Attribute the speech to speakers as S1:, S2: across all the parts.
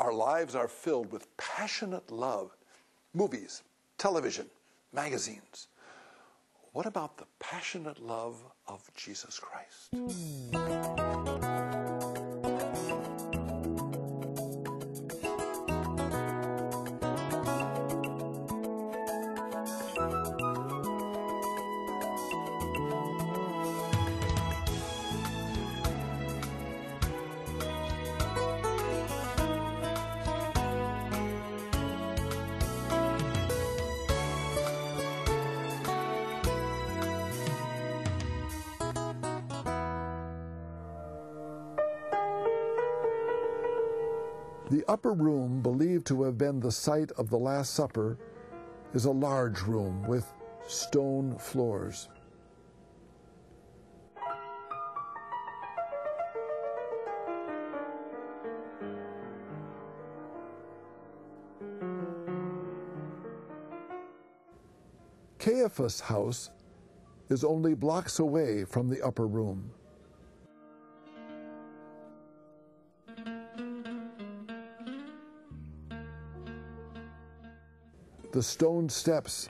S1: Our lives are filled with passionate love. Movies, television, magazines. What about the passionate love of Jesus Christ? The upper room, believed to have been the site of the Last Supper, is a large room with stone floors. Caiaphas' house is only blocks away from the upper room. The stone steps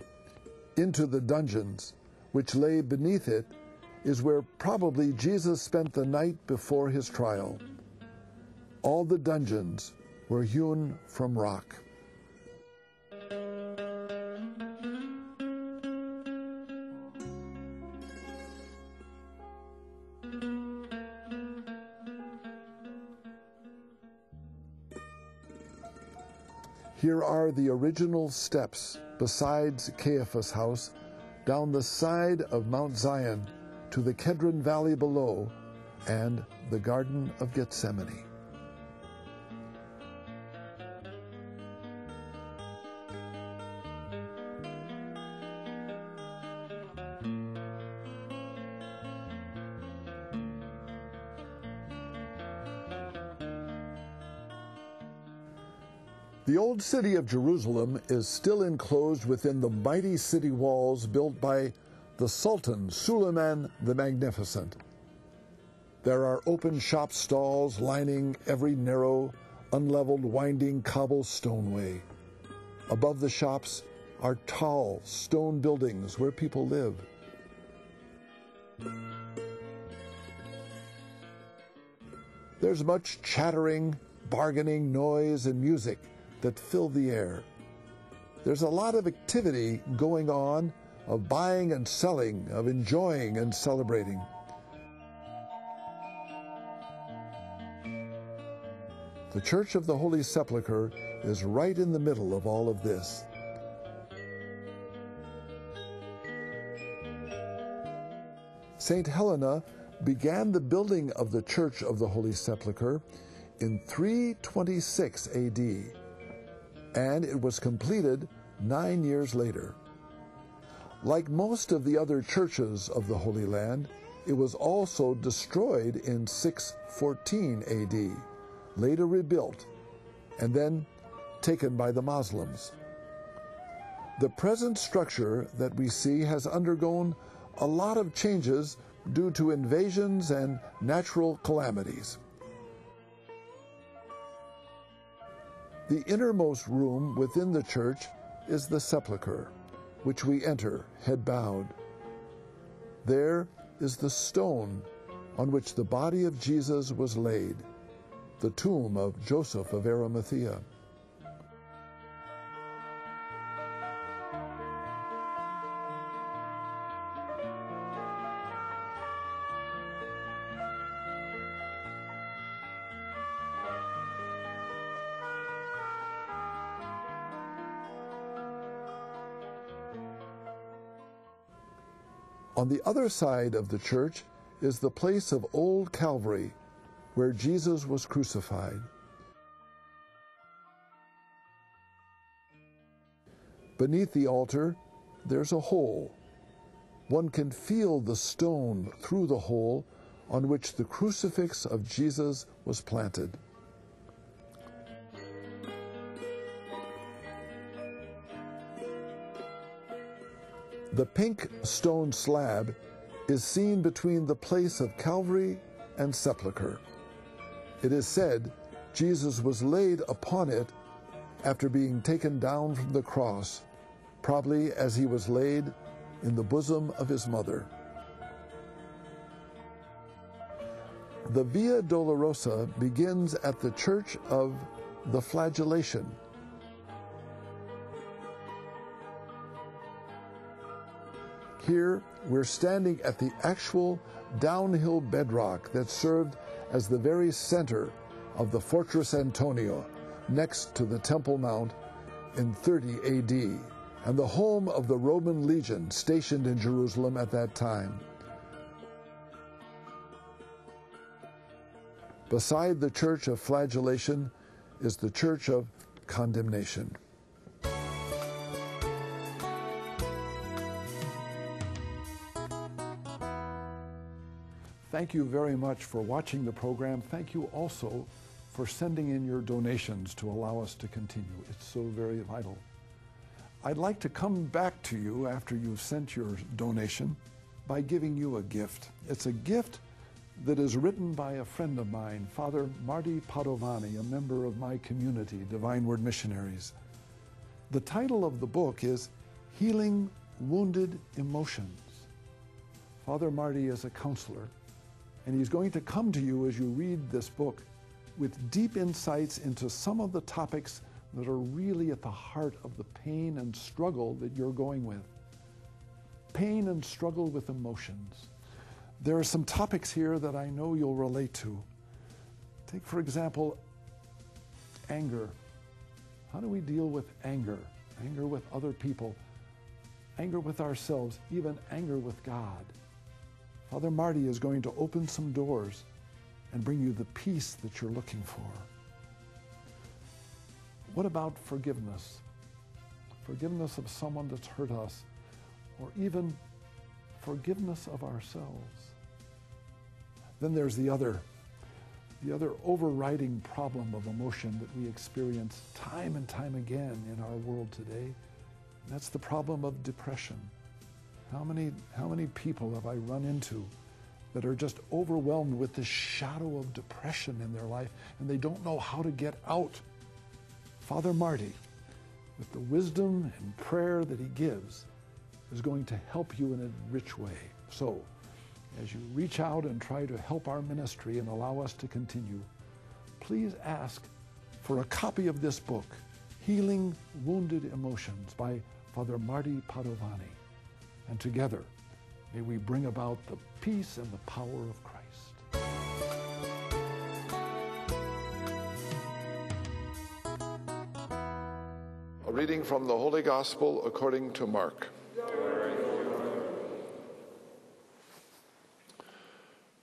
S1: into the dungeons, which lay beneath it, is where probably Jesus spent the night before his trial. All the dungeons were hewn from rock. Here are the original steps besides Caiaphas' house down the side of Mount Zion to the Kedron Valley below and the Garden of Gethsemane. The old city of Jerusalem is still enclosed within the mighty city walls built by the Sultan Suleiman the Magnificent. There are open shop stalls lining every narrow, unleveled, winding cobblestone way. Above the shops are tall stone buildings where people live. There's much chattering, bargaining, noise, and music that fill the air. There's a lot of activity going on, of buying and selling, of enjoying and celebrating. The Church of the Holy Sepulchre is right in the middle of all of this. St. Helena began the building of the Church of the Holy Sepulchre in 326 A.D., and it was completed 9 years later. Like most of the other churches of the Holy Land, it was also destroyed in 614 A.D., later rebuilt, and then taken by the Muslims. The present structure that we see has undergone a lot of changes due to invasions and natural calamities. The innermost room within the church is the sepulchre, which we enter head bowed. There is the stone on which the body of Jesus was laid, the tomb of Joseph of Arimathea. On the other side of the church is the place of Old Calvary, where Jesus was crucified. Beneath the altar, there's a hole. One can feel the stone through the hole on which the crucifix of Jesus was planted. The pink stone slab is seen between the place of Calvary and Sepulchre. It is said Jesus was laid upon it after being taken down from the cross, probably as he was laid in the bosom of his mother. The Via Dolorosa begins at the Church of the Flagellation. Here, we're standing at the actual downhill bedrock that served as the very center of the Fortress Antonia, next to the Temple Mount in 30 AD, and the home of the Roman legion stationed in Jerusalem at that time. Beside the Church of Flagellation is the Church of Condemnation. Thank you very much for watching the program. Thank you also for sending in your donations to allow us to continue. It's so very vital. I'd like to come back to you after you've sent your donation by giving you a gift. It's a gift that is written by a friend of mine, Father Marty Padovani, a member of my community, Divine Word Missionaries. The title of the book is Healing Wounded Emotions. Father Marty is a counselor, and he's going to come to you as you read this book with deep insights into some of the topics that are really at the heart of the pain and struggle that you're going with. Pain and struggle with emotions. There are some topics here that I know you'll relate to. Take, for example, anger. How do we deal with anger? Anger with other people, anger with ourselves, even anger with God. Father Marty is going to open some doors and bring you the peace that you're looking for. What about forgiveness? Forgiveness of someone that's hurt us, or even forgiveness of ourselves. Then there's the other overriding problem of emotion that we experience time and time again in our world today. And that's the problem of depression. How many people have I run into that are just overwhelmed with this shadow of depression in their life, and they don't know how to get out? Father Marty, with the wisdom and prayer that he gives, is going to help you in a rich way. So, as you reach out and try to help our ministry and allow us to continue, please ask for a copy of this book, Healing Wounded Emotions by Father Marty Padovani. And together, may we bring about the peace and the power of Christ. A reading from the Holy Gospel according to Mark.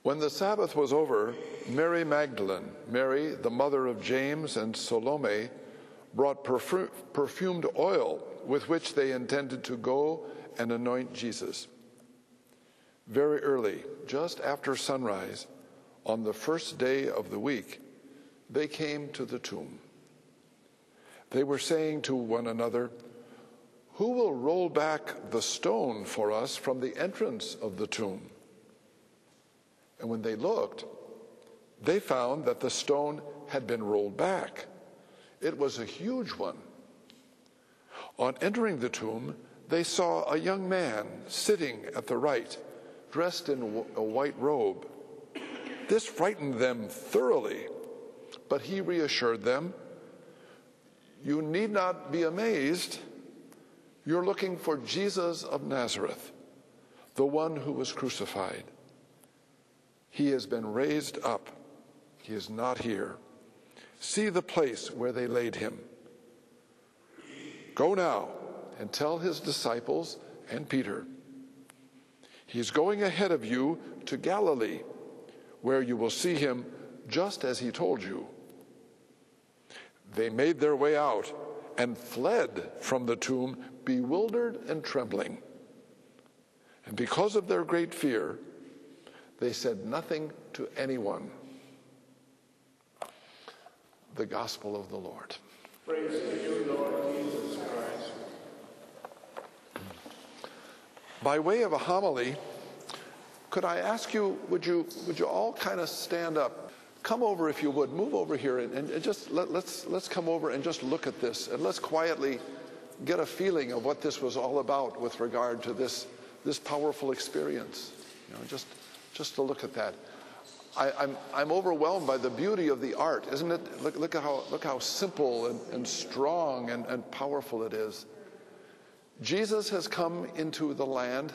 S1: When the Sabbath was over, Mary Magdalene, Mary, the mother of James, and Salome brought perfumed oil with which they intended to go and anoint Jesus. Very early, just after sunrise, on the first day of the week, they came to the tomb. They were saying to one another, "Who will roll back the stone for us from the entrance of the tomb?" And when they looked, they found that the stone had been rolled back. It was a huge one. On entering the tomb, they saw a young man sitting at the right, dressed in a white robe. This frightened them thoroughly, but he reassured them, "You need not be amazed. You're looking for Jesus of Nazareth, the one who was crucified. He has been raised up. He is not here. See the place where they laid him. Go now and tell his disciples and Peter, he's going ahead of you to Galilee, where you will see him just as he told you." They made their way out and fled from the tomb, bewildered and trembling. And because of their great fear, they said nothing to anyone. The Gospel of the Lord.
S2: Praise to you, Lord Jesus Christ.
S1: By way of a homily, could I ask you, would you all kind of stand up? come over if you would. Move over here and just let's come over and just look at this. And let's quietly get a feeling of what this was all about with regard to this powerful experience. You know, just to look at that. I'm overwhelmed by the beauty of the art, isn't it? Look how simple and strong and powerful it is. Jesus has come into the land,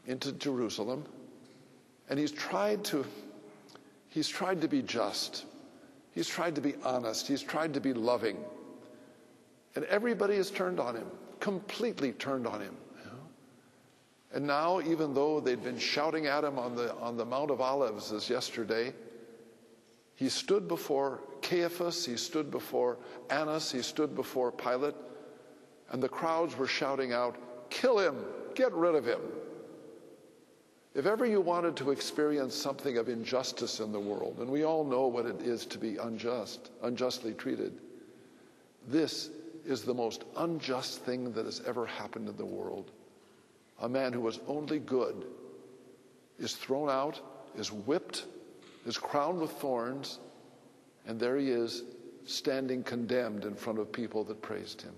S1: into Jerusalem, and he's tried to be just. He's tried to be honest. He's tried to be loving. And everybody has turned on him, completely turned on him. You know? And now, even though they'd been shouting at him on the Mount of Olives as yesterday, he stood before Caiaphas, he stood before Annas, he stood before Pilate, and the crowds were shouting out, "Kill him! Get rid of him!" If ever you wanted to experience something of injustice in the world, and we all know what it is to be unjustly treated, this is the most unjust thing that has ever happened in the world. A man who was only good is thrown out, is whipped, is crowned with thorns, and there he is, standing condemned in front of people that praised him.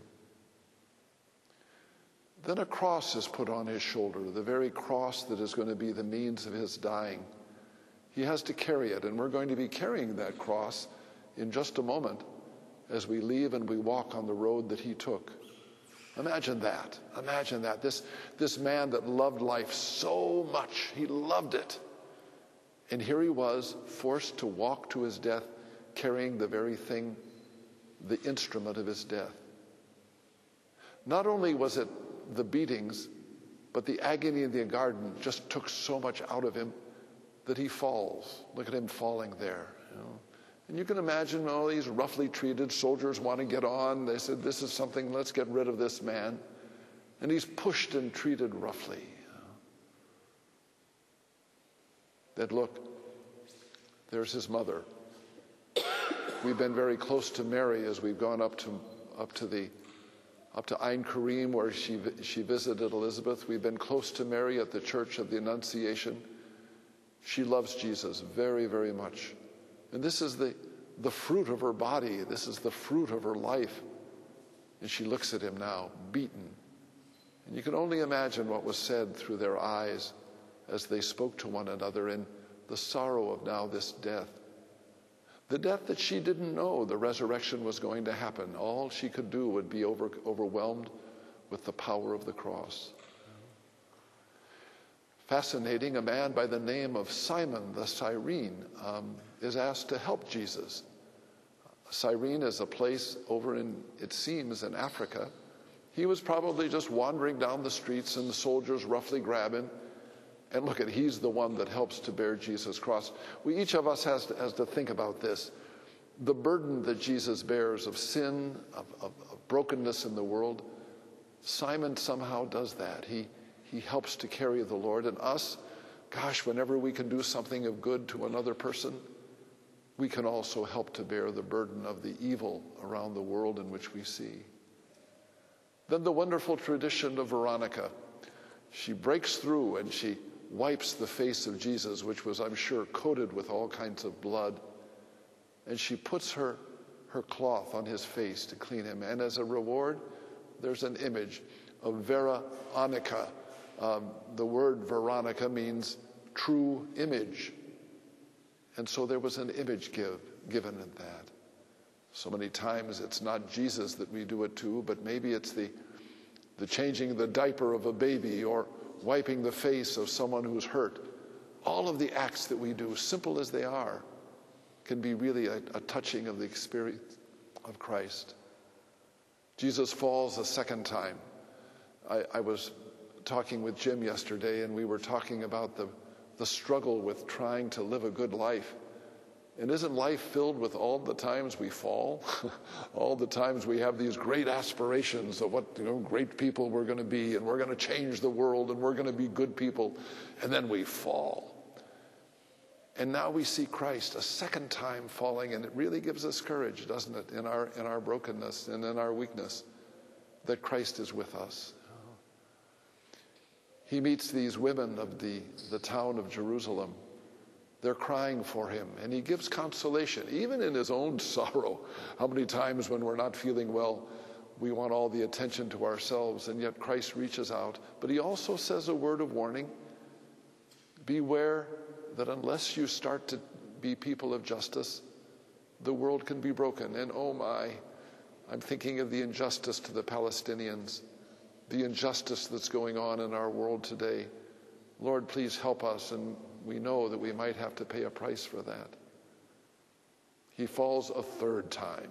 S1: Then a cross is put on his shoulder, the very cross that is going to be the means of his dying. He has to carry it, and we're going to be carrying that cross in just a moment as we leave and we walk on the road that he took. Imagine that. Imagine that. This man that loved life so much, he loved it. And here he was, forced to walk to his death, carrying the very thing, the instrument of his death. Not only was it the beatings, but the agony in the garden just took so much out of him that he falls. Look at him falling there. You know? And you can imagine, oh, he's roughly treated. Soldiers want to get on. They said, this is something, let's get rid of this man. And he's pushed and treated roughly. Then look, there's his mother. We've been very close to Mary as we've gone up to Ein Karim, where she visited Elizabeth. We've been close to Mary at the Church of the Annunciation. She loves Jesus very, very much. And this is the fruit of her body. This is the fruit of her life. And she looks at him now, beaten. And you can only imagine what was said through their eyes as they spoke to one another in the sorrow of now this death. The death that she didn't know the resurrection was going to happen. All she could do would be overwhelmed with the power of the cross. Fascinating, a man by the name of Simon the Cyrene is asked to help Jesus. Cyrene is a place over in, it seems, in Africa. He was probably just wandering down the streets and the soldiers roughly grab him. And look at, he's the one that helps to bear Jesus' cross. Each of us has to think about this. The burden that Jesus bears of sin, of brokenness in the world. Simon somehow does that. He helps to carry the Lord. And us, gosh, whenever we can do something of good to another person, we can also help to bear the burden of the evil around the world in which we see. Then the wonderful tradition of Veronica. She breaks through and she wipes the face of Jesus, which was, I'm sure, coated with all kinds of blood. And she puts her cloth on his face to clean him. And as a reward, there's an image of Veronica. The word Veronica means true image. And so there was an image given in that. So many times it's not Jesus that we do it to, but maybe it's the changing the diaper of a baby or wiping the face of someone who's hurt. All of the acts that we do, simple as they are, can be really a touching of the experience of Christ. Jesus falls a second time. I was talking with Jim yesterday, and we were talking about the struggle with trying to live a good life. And isn't life filled with all the times we fall? All the times we have these great aspirations of what, great people we're going to be, and we're going to change the world, and we're going to be good people, and then we fall. And now we see Christ a second time falling, and it really gives us courage, doesn't it, in our brokenness and in our weakness, that Christ is with us. He meets these women of the town of Jerusalem, They're crying for him, and he gives consolation, even in his own sorrow. How many times when we're not feeling well, we want all the attention to ourselves, and yet Christ reaches out. But he also says a word of warning. Beware that unless you start to be people of justice, the world can be broken. And oh my, I'm thinking of the injustice to the Palestinians, the injustice that's going on in our world today. Lord, please help us, and we know that we might have to pay a price for that. He falls a third time.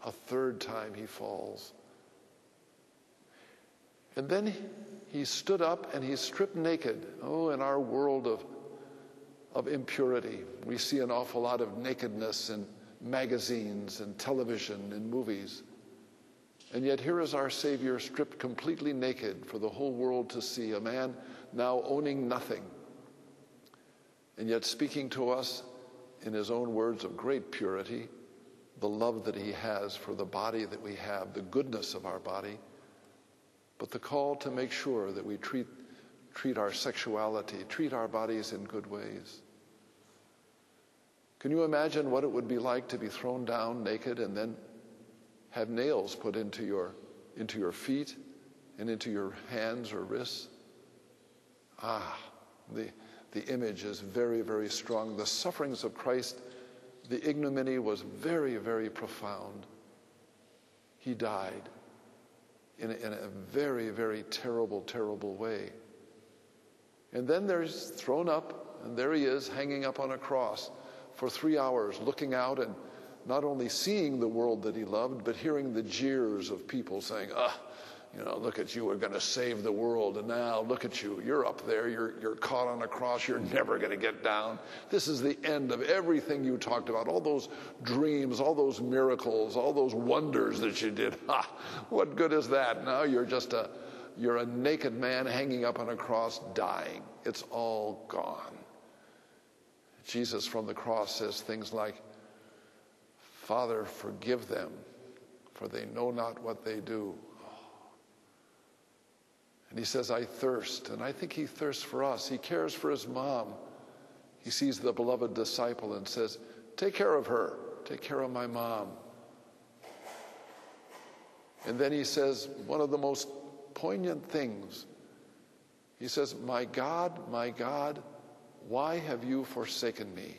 S1: A third time he falls. And then he stood up and he's stripped naked. Oh, in our world of impurity, we see an awful lot of nakedness in magazines and television and movies. And yet here is our Savior stripped completely naked for the whole world to see, a man now owning nothing, and yet speaking to us in his own words of great purity, the love that he has for the body that we have, the goodness of our body, but the call to make sure that we treat our sexuality, treat our bodies in good ways. Can you imagine what it would be like to be thrown down naked and then have nails put into your feet and into your hands or wrists? The image is very, very strong. The sufferings of Christ, the ignominy was very, very profound. He died in a very, very terrible, terrible way. And then there's thrown up, and there he is hanging up on a cross for 3 hours, looking out and not only seeing the world that he loved, but hearing the jeers of people saying, look at you, we're going to save the world, and now look at you, you're up there, you're caught on a cross, you're never going to get down. This is the end of everything you talked about, all those dreams, all those miracles, all those wonders that you did. What good is that? Now you're a naked man hanging up on a cross, dying. It's all gone. Jesus from the cross says things like, Father, forgive them, for they know not what they do. And he says, I thirst. And I think he thirsts for us. He cares for his mom. He sees the beloved disciple and says, take care of her. Take care of my mom. And then he says one of the most poignant things. He says, my God, why have you forsaken me?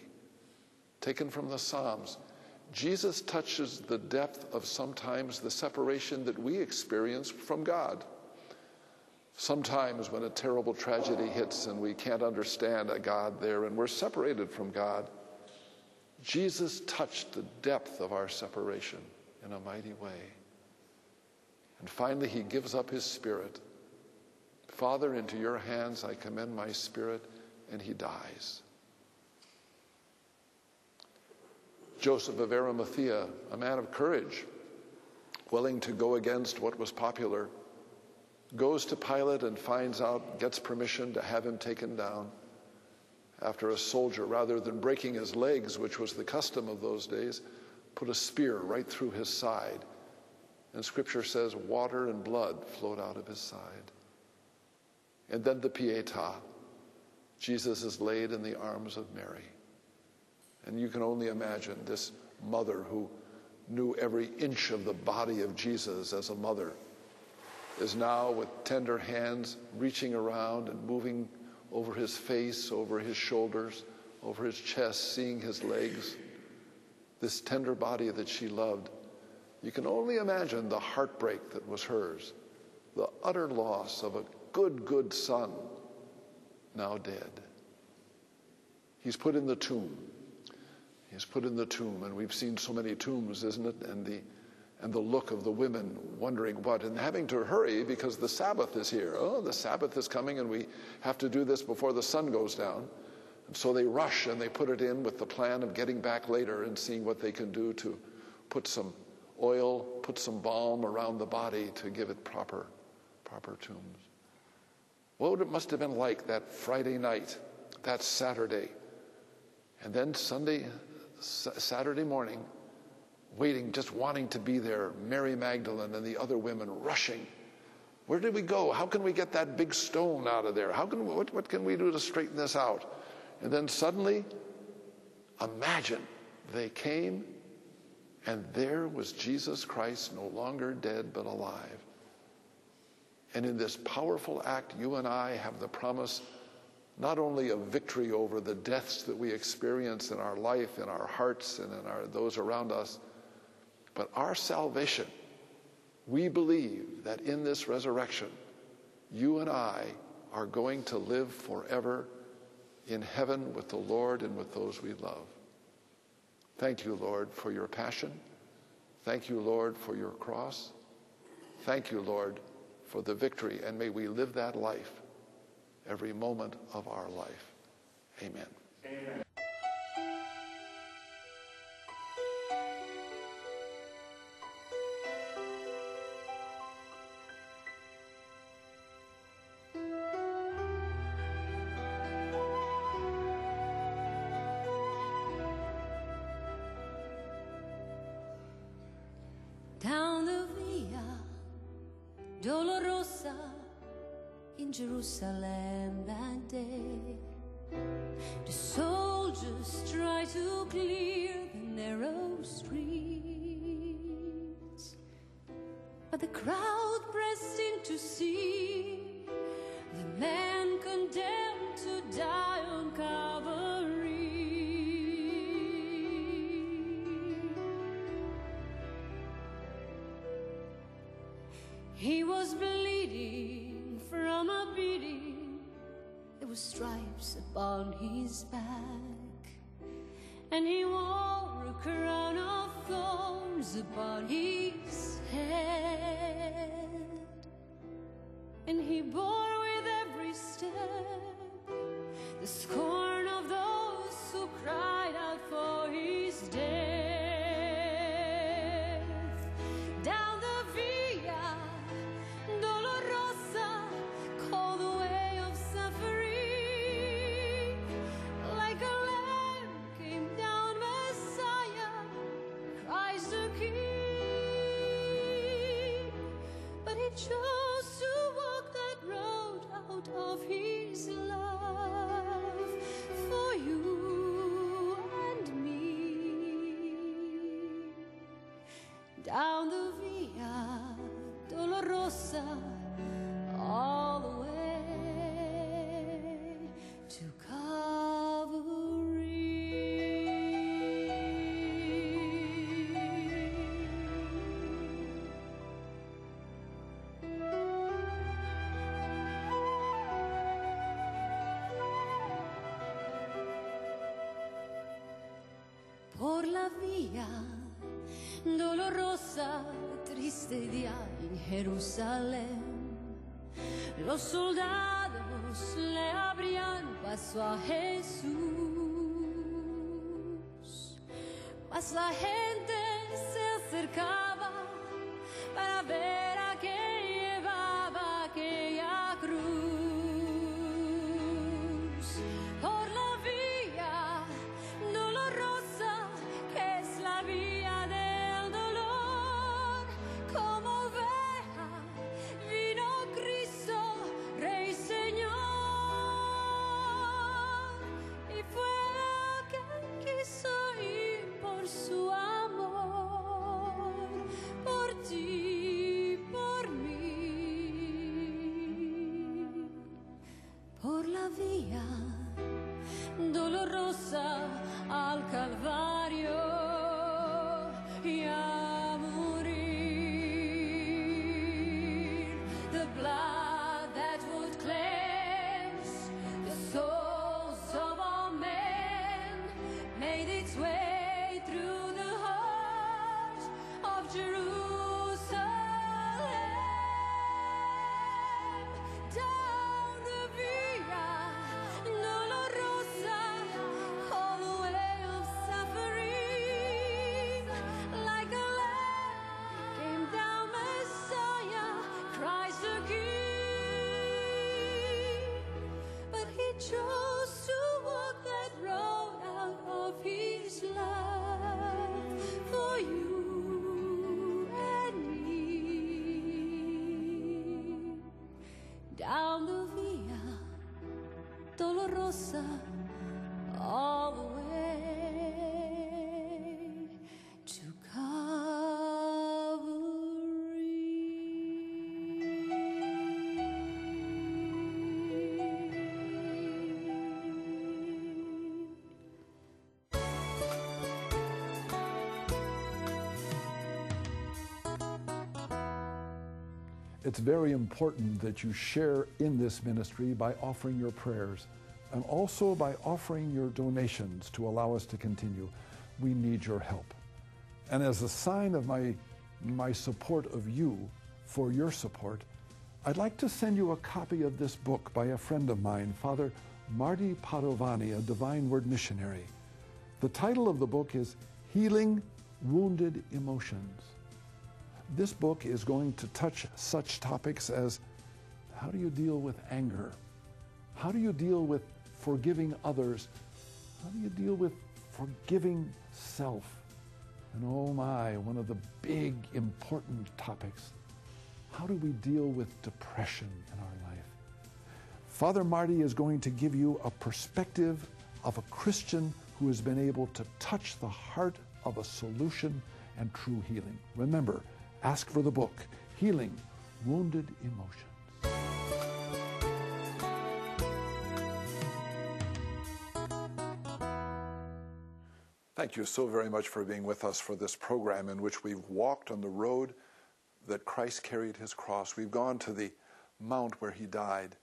S1: Taken from the Psalms. Jesus touches the depth of sometimes the separation that we experience from God. Sometimes when a terrible tragedy hits and we can't understand a God there and we're separated from God, Jesus touched the depth of our separation in a mighty way. And finally, he gives up his spirit. Father, into your hands I commend my spirit, and he dies. Joseph of Arimathea, a man of courage, willing to go against what was popular, goes to Pilate and finds out, gets permission to have him taken down after a soldier, rather than breaking his legs, which was the custom of those days, put a spear right through his side. And Scripture says water and blood flowed out of his side. And then the Pietà. Jesus is laid in the arms of Mary. And you can only imagine this mother who knew every inch of the body of Jesus as a mother is now with tender hands reaching around and moving over his face, over his shoulders, over his chest, seeing his legs, this tender body that she loved. You can only imagine the heartbreak that was hers, the utter loss of a good son, now dead. He's put in the tomb. He's put in the tomb, and we've seen so many tombs, isn't it? And the look of the women wondering what, and having to hurry because the Sabbath is here. Oh, the Sabbath is coming, and we have to do this before the sun goes down. And so they rush and they put it in with the plan of getting back later and seeing what they can do to put some oil, put some balm around the body to give it proper tombs. What it must have been like that Friday night, that Saturday, and then Saturday morning, waiting, just wanting to be there, Mary Magdalene and the other women rushing. Where did we go? How can we get that big stone out of there? What can we do to straighten this out? And then suddenly, Imagine they came and there was Jesus Christ, no longer dead but alive. And in this powerful act, you and I have the promise not only of victory over the deaths that we experience in our life, in our hearts, and in those around us, but our salvation. We believe that in this resurrection, you and I are going to live forever in heaven with the Lord and with those we love. Thank you, Lord, for your passion. Thank you, Lord, for your cross. Thank you, Lord, for the victory, and may we live that life every moment of our life. Amen.
S2: Amen.
S3: Down the Via Dolorosa in Jerusalem that day, the soldiers tried to clear the narrow streets, but the crowd pressed in to see the man condemned to die on Calvary. He was bleeding from a beating. There were stripes upon his back, and he wore a crown of thorns upon his head, and he bore with every step the scorn of those who cried out for his death. Down the Via Dolorosa, called the way of suffering, like a lamb came down Messiah, Christ the King. But he chose to walk that road out of his love for you and me. Down the Via Dolorosa, all the way to Calvary. Por la Via Dolorosa, triste día en Jerusalén, los soldados le abrían paso a Jesús, mas la gente se acercaba para ver a quien llevaba aquella cruz. Por la Via Dolorosa, que es la vía del dolor, como oveja vino Cristo, Rey Señor, y fue quien quiso ir por su amor, por ti, por mí. Por la Via Dolorosa al Calvario y a morir. The blood that would cleanse the souls of all men made its way through the heart of Jerusalem. Down the Via Dolorosa, all the way of suffering, like a lamb came down Messiah, Christ the King. But he chose to walk that road out of his love for you and me. Down the Via Dolorosa, all the way
S1: It's very important that you share in this ministry by offering your prayers and also by offering your donations to allow us to continue. We need your help. And as a sign of my support of you for your support, I'd like to send you a copy of this book by a friend of mine, Father Marty Padovani, a Divine Word missionary. The title of the book is Healing Wounded Emotions. This book is going to touch such topics as how do you deal with anger? How do you deal with forgiving others? How do you deal with forgiving self? And oh my, one of the big important topics, how do we deal with depression in our life? Father Marty is going to give you a perspective of a Christian who has been able to touch the heart of a solution and true healing. Remember, ask for the book, Healing Wounded Emotions. Thank you so very much for being with us for this program in which we've walked on the road that Christ carried his cross. We've gone to the mount where he died.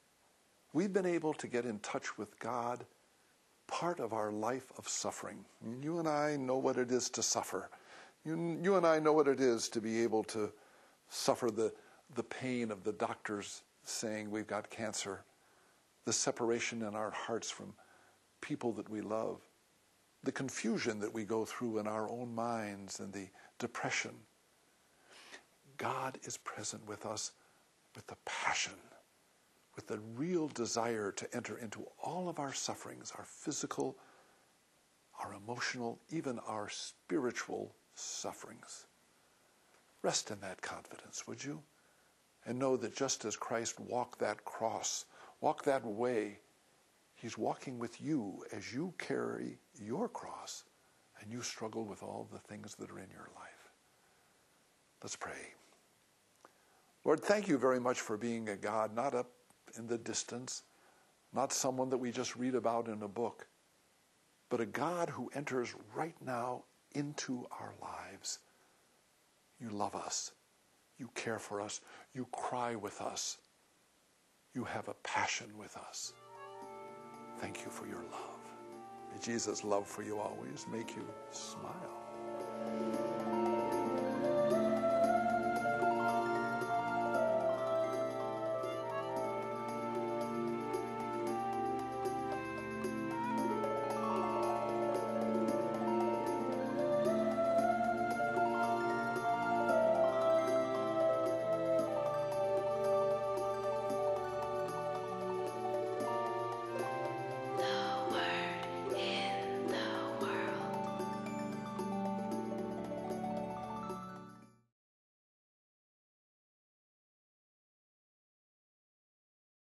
S1: We've been able to get in touch with God, part of our life of suffering. You and I know what it is to suffer. You and I know what it is to be able to suffer the pain of the doctors saying we've got cancer, the separation in our hearts from people that we love, the confusion that we go through in our own minds, and the depression. God is present with us with the passion, with the real desire to enter into all of our sufferings, our physical, our emotional, even our spiritual sufferings. Rest in that confidence, would you? And know that just as Christ walked that cross, walked that way, he's walking with you as you carry your cross and you struggle with all the things that are in your life. Let's pray. Lord, thank you very much for being a God not up in the distance, not someone that we just read about in a book, but a God who enters right now into our lives. You love us. You care for us. You cry with us. You have a passion with us. Thank you for your love. May Jesus' love for you always make you smile.